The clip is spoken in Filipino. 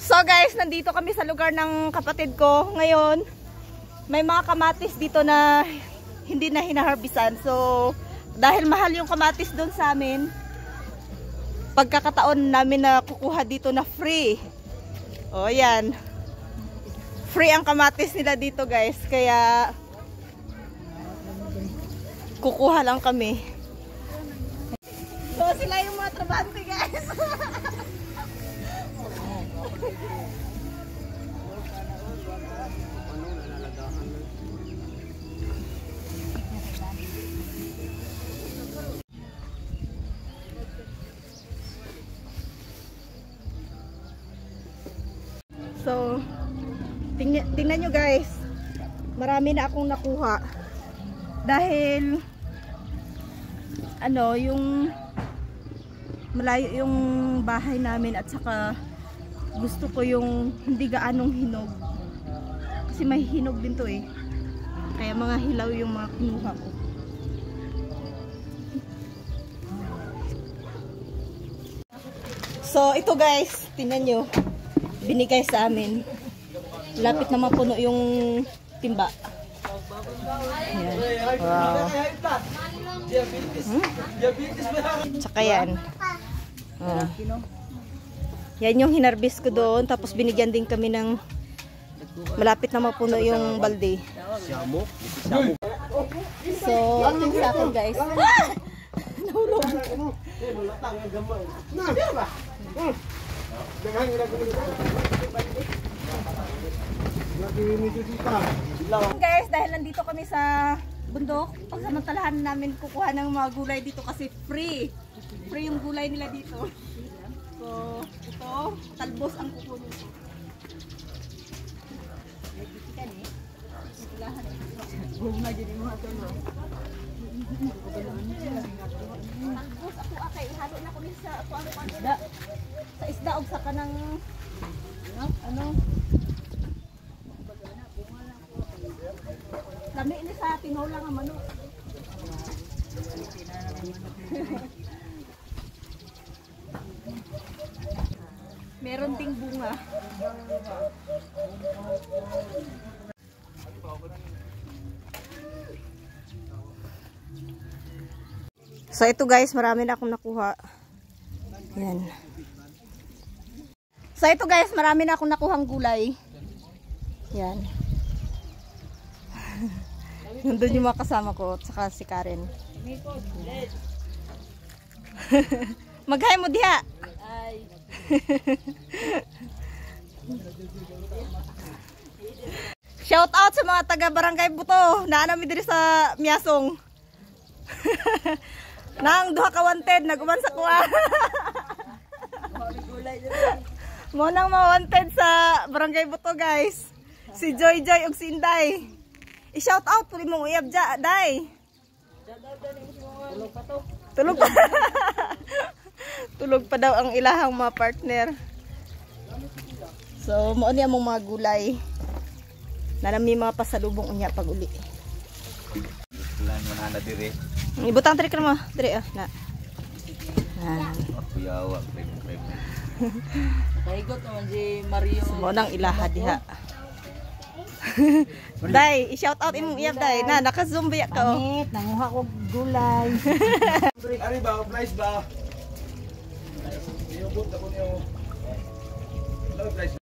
So guys, nandito kami sa lugar ng kapatid ko. Ngayon, may mga kamatis dito na hindi na hinaharbisan. So, dahil mahal yung kamatis doon sa amin, pagkakataon namin na kukuha dito na free. O, yan. Free ang kamatis nila dito guys. Kaya, kukuha lang kami. So, sila yung mga trabante guys. So, tingnan nyo guys, marami na akong nakuha dahil ano, yung malayo yung bahay namin at saka gusto ko yung hindi gaanong hinog kasi may hinog din to eh, kaya mga hilaw yung mga kinuha ko. So ito guys, tingnan nyo, binigay sa amin. Lapit na mapuno yung timba. Ayan. Wow. Tsaka yan. Oh. Yan yung hinarbis ko doon. Tapos binigyan din kami ng malapit na mapuno yung balde. So, yung sa akin guys. Nahulog. Guys, dahil nandito kami sa bundok, pagsamantalahan namin kukuha ng mga gulay dito kasi free yung gulay nila dito. So ito, talbos ang kukunin ko. Talbos ako akay ihalo na ko sa isda. Sa isda og sa kanang ano? Lami ini sa tinola nga manok. Meron ding bunga. So ito guys, marami na akong nakuha. Yan. So ito guys, marami na akong nakuhang gulay. Yan. Nandun yung mga kasama ko at saka si Karen. Mag-hi mo diha. Shout out sa mga taga Barangay Buto. Naanami diri sa Miasong. Nang duha ka wanted naguman sa kuha. Mo nang ma-wanted sa Barangay Buto guys. Si Joy Joy ug si Inday. I-shout out puli mong uyab dya, day. Tulog pa. Tulog pa daw ang ilahang mga partner. So, mo niya mong mga gulay. Narami mga pasalubong unya pag uli. Lan mana na dire. Ibutang trik na mo, dire ah. Na. Ako yawa, Kaigot naman si Mario. Mo nang ilaha diha. Day, i-shout out imong iyab day. Na naka-zoom biya ka oh. Pangit, nanguha ko gulay. Ari ba, price ba? Iubot ako niyo. Price.